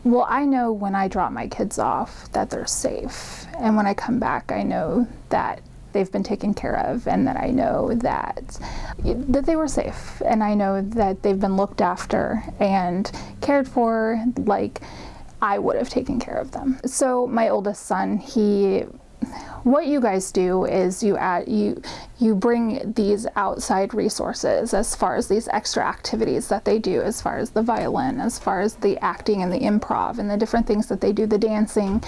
Well, I know when I drop my kids off that they're safe. And when I come back, I know that they've been taken care of, and that I know that they were safe. And I know that they've been looked after and cared for like I would have taken care of them. So my oldest son, what you guys do is you bring these outside resources as far as these extra activities that they do, as far as the violin, as far as the acting and the improv and the different things that they do, the dancing.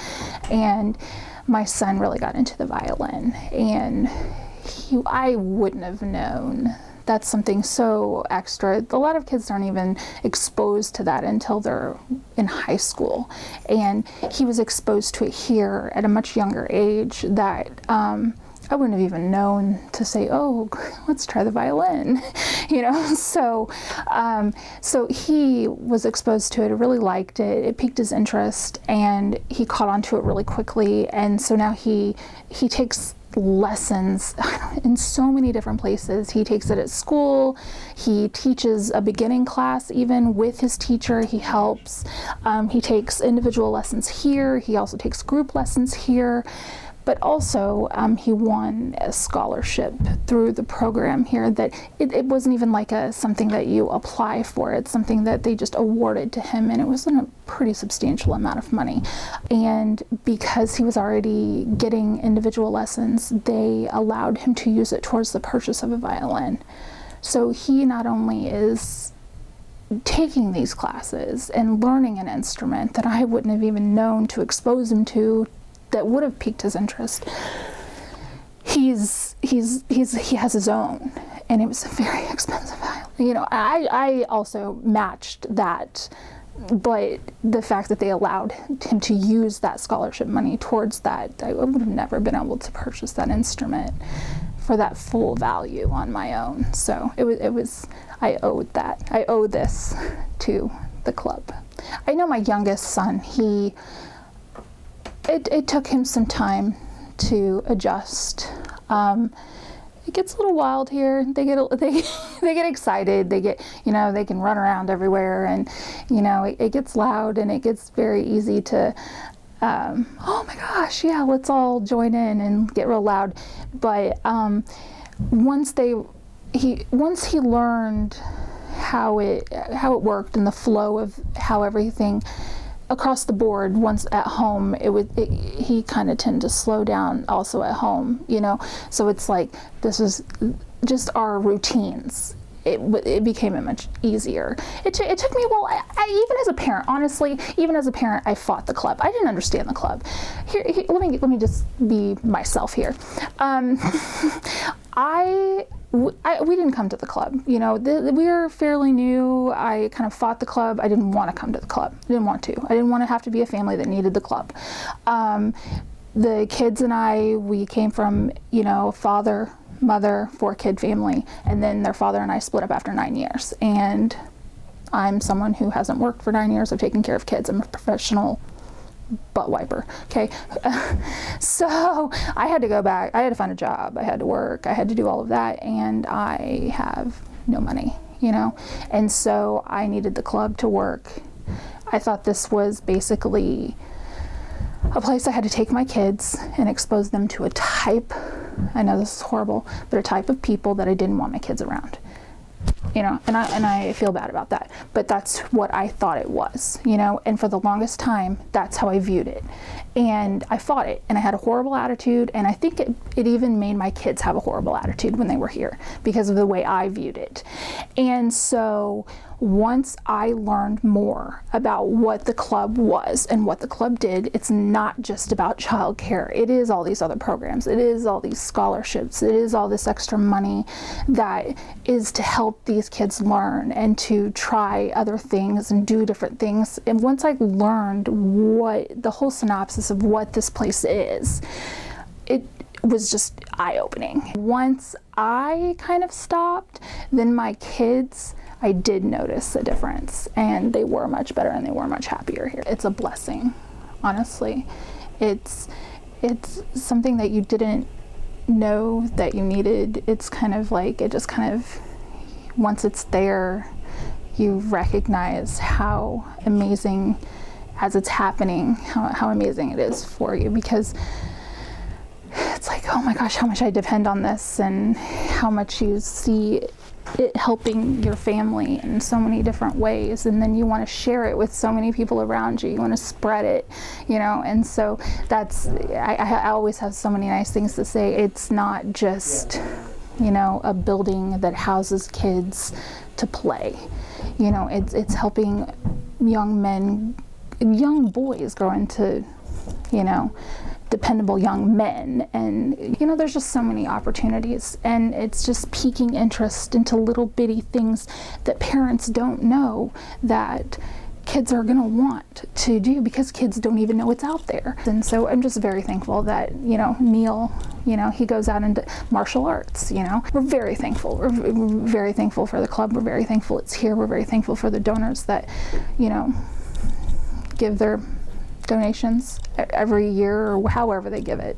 And my son really got into the violin, and I wouldn't have known. That's something so extra. A lot of kids aren't even exposed to that until they're in high school. And he was exposed to it here at a much younger age that I wouldn't have even known to say, oh, let's try the violin, So he was exposed to it, really liked it. It piqued his interest, and he caught on to it really quickly. And so now he takes lessons in so many different places. He takes it at school. He teaches a beginning class even with his teacher. He helps. He takes individual lessons here. He also takes group lessons here. But also, he won a scholarship through the program here that it wasn't even like something that you apply for. It's something that they just awarded to him, and it was a pretty substantial amount of money. And because he was already getting individual lessons, they allowed him to use it towards the purchase of a violin. So he not only is taking these classes and learning an instrument that I wouldn't have even known to expose him to, that would have piqued his interest. He has his own, and it was a very expensive violin. I also matched that, but the fact that they allowed him to use that scholarship money towards that, I would have never been able to purchase that instrument for that full value on my own. So it was I owed that. I owe this to the club. I know my youngest son, it took him some time to adjust. It gets a little wild here. They get excited. They get, they can run around everywhere, and it gets loud, and it gets very easy to, oh my gosh, yeah, let's all join in and get real loud. But once he learned how it worked and the flow of how everything across the board, once at home, he kind of tended to slow down also at home, so it's like this is just our routines. It became much easier. It took me, well, I even as a parent, honestly, I fought the club. I didn't understand the club. Here let me just be myself here. We didn't come to the club. We were fairly new. I kind of fought the club. I didn't want to come to the club. I didn't want to. I didn't want to have to be a family that needed the club. The kids and we came from, father, mother, 4-kid family, and then their father and I split up after 9 years. And I'm someone who hasn't worked for 9 years. I've taken care of kids. I'm a professional butt wiper. Okay. So I had to go back. I had to find a job. I had to work. I had to do all of that. And I have no money, and so I needed the club to work. I thought this was basically a place I had to take my kids and expose them to a type, I know this is horrible, but a type of people that I didn't want my kids around. And I feel bad about that, but that's what I thought it was, and for the longest time, that's how I viewed it. And I fought it, and I had a horrible attitude, and I think it even made my kids have a horrible attitude when they were here because of the way I viewed it. And so once I learned more about what the club was and what the club did, it's not just about childcare. It is all these other programs. It is all these scholarships. It is all this extra money that is to help these kids learn and to try other things and do different things. And once I learned what the whole synopsis of what this place is, it was just eye-opening. Once I kind of stopped, then my kids, I did notice a difference, and they were much better and they were much happier here. It's a blessing, honestly. It's something that you didn't know that you needed. It's kind of like, it just kind of, once it's there, you recognize how amazing as it's happening, how amazing it is for you, because it's like, oh my gosh, how much I depend on this, and how much you see it helping your family in so many different ways, and then you want to share it with so many people around you. You want to spread it, and so that's, I always have so many nice things to say. It's not just, a building that houses kids to play. It's helping young boys grow into, dependable young men, and there's just so many opportunities, and it's just piquing interest into little bitty things that parents don't know that kids are going to want to do, because kids don't even know it's out there. And so I'm just very thankful that Neil, he goes out into martial arts. We're very thankful. We're very thankful for the club. We're very thankful it's here. We're very thankful for the donors that give their donations every year, or however they give it.